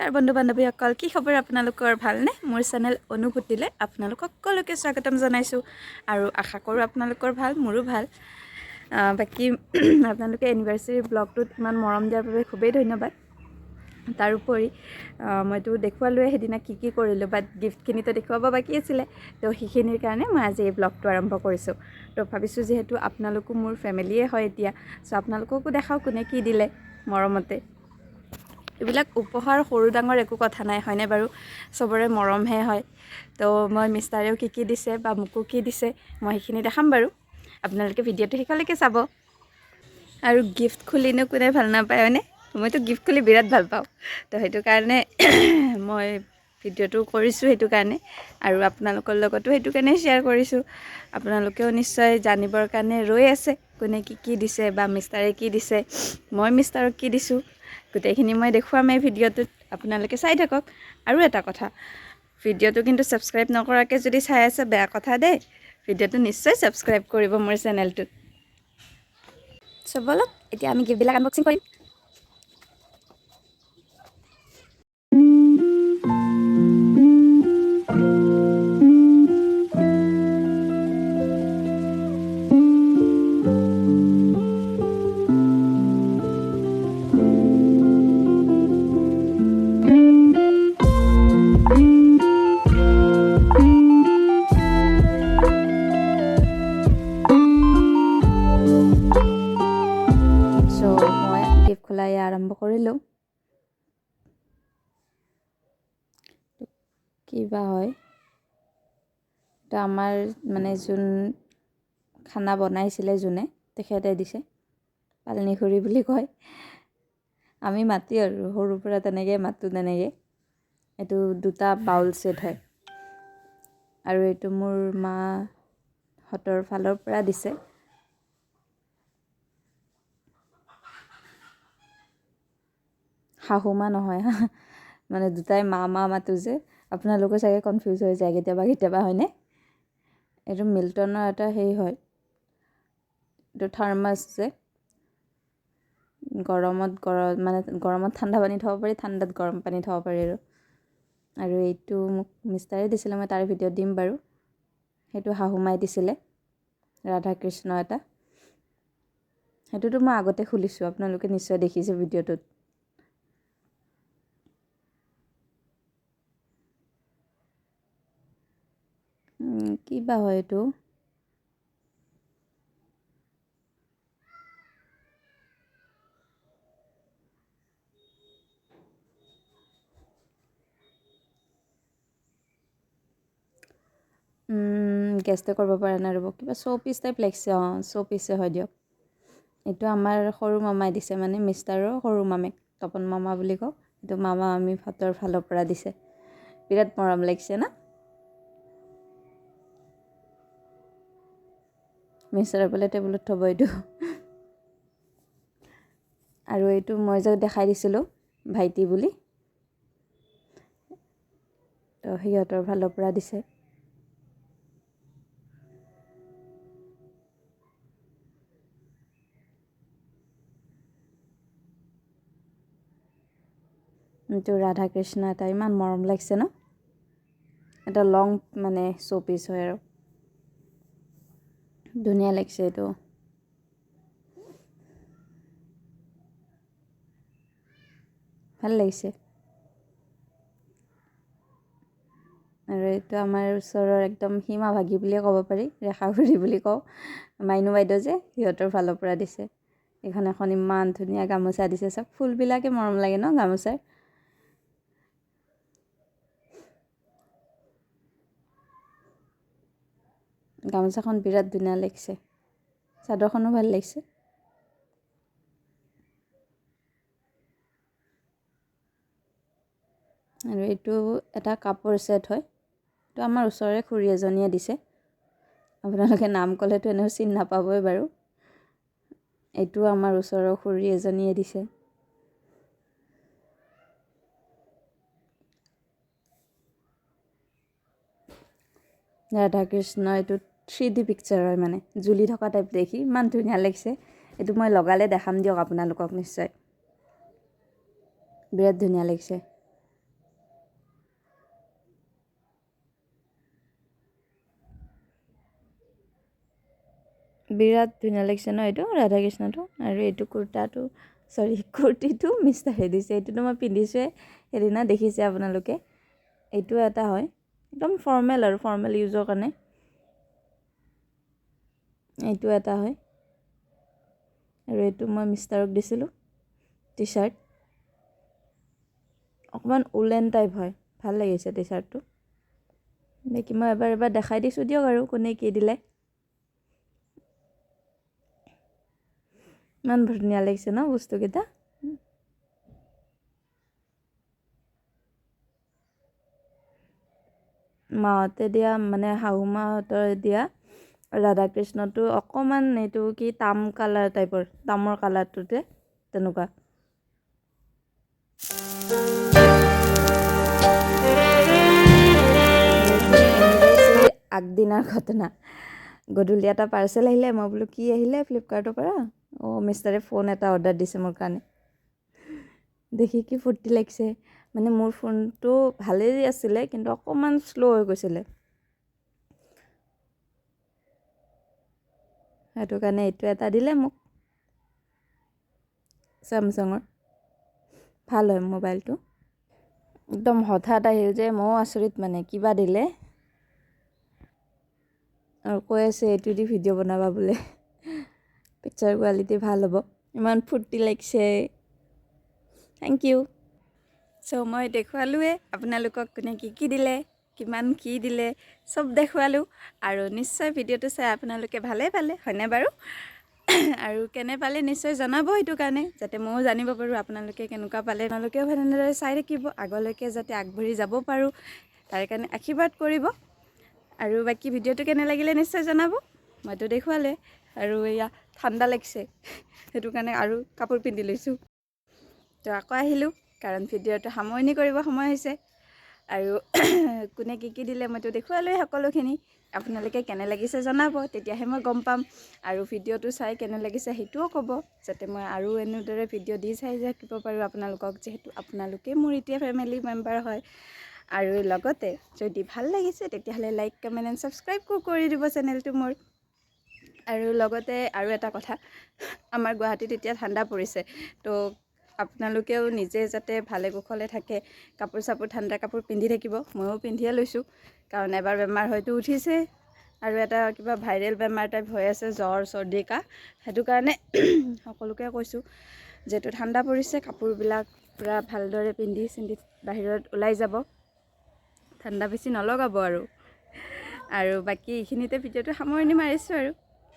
নমস্কাৰ বন্ধু বান্ধৱীসকল, কি খবৰ আপোনালোকৰ? ভালনে? মোৰ চেনেল অনুভূতিলৈ আপোনালোকক সকলোকে স্বাগতম জনাইছোঁ আৰু আশা কৰোঁ আপোনালোকৰ ভাল, মোৰো ভাল। বাকী আপোনালোকে এনিভাৰ্চাৰী ব্লগটোত ইমান মৰম দিয়াৰ বাবে খুবেই ধন্যবাদ। তাৰোপৰি মইতো দেখুৱালোৱে সেইদিনা কি কৰিলোঁ, বাট গিফ্টখিনিতো দেখুৱাব বাকী আছিলে। তো সেইখিনিৰ কাৰণে মই আজি এই ব্লগটো আৰম্ভ কৰিছোঁ। তো ভাবিছোঁ যিহেতু আপোনালোকো মোৰ ফেমিলিয়ে হয় এতিয়া, চ' আপোনালোককো দেখাওঁ কোনে কি দিলে মৰমতে। এইবিলাক উপহাৰ সৰু ডাঙৰ একো কথা নাই, হয়নে বাৰু? চবৰে মৰমহে হয়। তো মই মিষ্টাৰেও কি দিছে বা মোকো কি দিছে মই সেইখিনি দেখাম বাৰু। আপোনালোকে ভিডিঅ'টো শেষলৈকে চাব। আৰু গিফ্ট খুলিনো কোনে ভাল নাপায়, হয়নে? মইতো গিফ্ট খুলি বিৰাট ভাল পাওঁ। তো সেইটো কাৰণে মই ভিডিঅ'টো কৰিছোঁ সেইটো কাৰণে, আৰু আপোনালোকৰ লগতো সেইটো কাৰণে শ্বেয়াৰ কৰিছোঁ। আপোনালোকেও নিশ্চয় জানিবৰ কাৰণে ৰৈ আছে কোনে কি দিছে বা মিষ্টাৰে কি দিছে, মই মিষ্টাৰক কি দিছোঁ। গোটেইখিনি মই দেখুৱাম এই ভিডিঅ'টোত, আপোনালোকে চাই থাকক। আৰু এটা কথা, ভিডিঅ'টো কিন্তু ছাবস্ক্ৰাইব নকৰাকৈ যদি চাই আছে বেয়া কথা দেই। ভিডিঅ'টো নিশ্চয় ছাবস্ক্ৰাইব কৰিব মোৰ চেনেলটোত। চ' ব'লক এতিয়া আমি গিফ্টবিলাক আনবক্সিং কৰিম। গিফ্ট খোলাই আৰম্ভ কৰিলোঁ। কি বা হয়, তো আমাৰ মানে যোন খানা বনাইছিলে যোনে, তেখেতে দিছে। পালনি খুৰী বুলি কয়, আমি মাতি আৰু সৰুৰ পৰা তেনেকৈ মাতোঁ তেনেকৈ। এইটো 2টা বাউল ছেট হয়, আৰু এইটো মোৰ মাহঁতৰ ফালৰ পৰা দিছে। শাহুমা নহয় মানে দুটাই মা মাতো যে, আপোনালোকে চাগে কনফিউজ হৈ যায় কেতিয়াবা হয়নে? এইটো মিল্টনৰ এটা হেৰি হয়, এইটো থাৰ্মাছ যে, গৰমত ঠাণ্ডা পানী থ'ব পাৰি, ঠাণ্ডাত গৰম পানী থ'ব পাৰি। আৰু এইটো মোক মিষ্টাৰে দিছিলে, মই তাৰ ভিডিঅ'ত দিম বাৰু। সেইটো শাহুমাই দিছিলে, ৰাধা কৃষ্ণ এটা। সেইটোতো মই আগতে খুলিছোঁ, আপোনালোকে নিশ্চয় দেখিছে ভিডিঅ'টোত। কি বা হয় এইটো? গেছটো কৰিব পৰা নাই ৰ'ব, কিবা শ্ব'পিচ টাইপ লাগিছে। শ্ব'পিচে হয় দিয়ক। এইটো আমাৰ সৰু মামাই দিছে, মানে মিষ্টাৰৰ সৰু মামীক, তপন মামা বুলি কওঁ। এইটো মামা মামী ভাতৰ ফালৰ পৰা দিছে। বিৰাট মৰম লাগিছে না? মিষ্টাৰে বোলে টেবুলত থ'ব এইটো। আৰু এইটো মই যে দেখাই দিছিলোঁ ভাইটি বুলি, তো সিহঁতৰ ফালৰ পৰা দিছে। এইটো ৰাধা কৃষ্ণ এটা, ইমান মৰম লাগিছে ন? এটা লং মানে শ্ব'পিচ হয় আৰু ধুনীয়া লাগিছে এইটো। ভাল লাগিছে। আৰু এইটো আমাৰ ওচৰৰ একদম সীমা ভাগী বুলিয়ে ক'ব পাৰি, ৰেখা খুৰী বুলি কওঁ, মাইনু বাইদেউ যে, সিহঁতৰ ফালৰ পৰা দিছে। এখন ইমান ধুনীয়া গামোচা দিছে, চব ফুলবিলাকে মৰম লাগে ন গামোচাৰ। গামোচাখন বিৰাট ধুনীয়া লাগিছে, চাদৰখনো ভাল লাগিছে। আৰু এইটো এটা কাপোৰ ছেট হয়, এইটো আমাৰ ওচৰৰে খুৰী এজনীয়ে দিছে। আপোনালোকে নাম ক'লেতো এনেও চিনি নাপাবই বাৰু। এইটো আমাৰ ওচৰৰ খুৰী এজনীয়ে দিছে। ৰাধা কৃষ্ণ, এইটো 3D পিকচাৰ হয়, মানে জ্বলি থকা টাইপ দেখি ইমান ধুনীয়া লাগিছে। এইটো মই লগালে দেখাম দিয়ক আপোনালোকক নিশ্চয়, বিৰাট ধুনীয়া লাগিছে। বিৰাট ধুনীয়া লাগিছে ন এইটো ৰাধাকৃষ্ণটো। আৰু এইটো কুৰ্তিটো মিষ্টাৰে দিছে। এইটোতো মই পিন্ধিছোঁৱে, সেইদিনা দেখিছে আপোনালোকে। এইটো এটা হয় একদম ফৰ্মেল আৰু ফৰ্মেল ইউজৰ কাৰণে। এইটো এটা হয় আৰু এইটো মই মিষ্টাৰক দিছিলোঁ টি চাৰ্ট। অকণমান উলেন টাইপ হয়, ভাল লাগিছে টি চাৰ্টটো। বাকী মই এবাৰ দেখাই দিছোঁ দিয়ক আৰু কোনে কি দিলে। ইমান ধুনীয়া লাগিছে ন বস্তুকেইটা। মাহঁতে দিয়া মানে শাহু মাহঁতৰ দিয়া ৰাধাকৃষ্ণটো অকণমান এইটো কি তাম কালাৰ টাইপৰ, তামৰ কালাৰটোতে তেনেকুৱা। আগদিনাৰ ঘটনা, গধূলি এটা পাৰ্চেল আহিলে। মই বোলো কি আহিলে ফ্লিপকাৰ্টৰ পৰা? মিষ্টাৰে ফোন এটা অৰ্ডাৰ দিছে মোৰ কাৰণে। দেখি কি ফূৰ্তি লাগিছে। মানে মোৰ ফোনটো ভালেই আছিলে কিন্তু অকণমান শ্ল' হৈ গৈছিলে, সেইটো কাৰণে এইটো এটা দিলে মোক চেমচাঙৰ। ভাল হয় মোবাইলটো। একদম হঠাৎ আহিল যে, ময়ো আচৰিত মানে কিবা দিলে। আৰু কৈ আছে এইটো দি ভিডিঅ' বনাবা বোলে, পিকচাৰ কোৱালিটি ভাল হ'ব। ইমান ফূৰ্তি লাগিছে, থেংক ইউ। চ' মই দেখুৱালোৱে আপোনালোকক কোনে কি দিলে, কিমান কি দিলে, চব দেখুৱালোঁ। আৰু নিশ্চয় ভিডিঅ'টো চাই আপোনালোকে ভালেই পালে, হয়নে বাৰু? আৰু কেনে পালে নিশ্চয় জনাব, সেইটো কাৰণে যাতে ময়ো জানিব পাৰোঁ আপোনালোকে কেনেকুৱা পালে। আপোনালোকেও তেনেদৰে চাই থাকিব, আগলৈকে যাতে আগবাঢ়ি যাব পাৰোঁ তাৰ কাৰণে আশীৰ্বাদ কৰিব। আৰু বাকী ভিডিঅ'টো কেনে লাগিলে নিশ্চয় জনাব। মইতো দেখুৱালে আৰু এয়া ঠাণ্ডা লাগিছে, সেইটো কাৰণে আৰু কাপোৰ পিন্ধি লৈছোঁ। তো আকৌ আহিলোঁ কাৰণ ভিডিঅ'টো সামৰণি কৰিব সময় হৈছে। আৰু কোনে কি দিলে মইতো দেখুৱালোৱে সকলোখিনি। আপোনালোকে কেনে লাগিছে জনাব, তেতিয়াহে মই গম পাম। আৰু ভিডিঅ'টো চাই কেনে লাগিছে সেইটোও ক'ব, যাতে মই আৰু এনেদৰে ভিডিঅ' দি চাই থাকিব পাৰোঁ আপোনালোকক, যিহেতু আপোনালোকে মোৰ এতিয়া ফেমিলি মেম্বাৰ হয়। আৰু লগতে যদি ভাল লাগিছে তেতিয়াহ'লে লাইক, কমেণ্ট এণ্ড ছাবস্ক্ৰাইবো কৰি দিব চেনেলটো মোৰ। আৰু লগতে আৰু এটা কথা, আমাৰ গুৱাহাটীত এতিয়া ঠাণ্ডা পৰিছে, তো আপোনালোকেও নিজে যাতে ভালে কুশলে থাকে, কাপোৰ চাপোৰ ঠাণ্ডা কাপোৰ পিন্ধি থাকিব। ময়ো পিন্ধিয়ে লৈছোঁ কাৰণ এবাৰ বেমাৰ হয়তো উঠিছে, আৰু এটা কিবা ভাইৰেল বেমাৰ টাইপ হৈ আছে, জ্বৰ চৰ্দি কাহ। সেইটো কাৰণে সকলোকে কৈছোঁ, যিহেতু ঠাণ্ডা পৰিছে কাপোৰবিলাক পূৰা ভালদৰে পিন্ধি চিন্ধি বাহিৰত ওলাই যাব, ঠাণ্ডা বেছি নলগাব আৰু বাকী এইখিনিতে ভিডিঅ'টো সামৰণি মাৰিছোঁ আৰু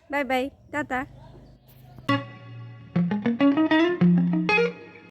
বাই বাই, টাটা।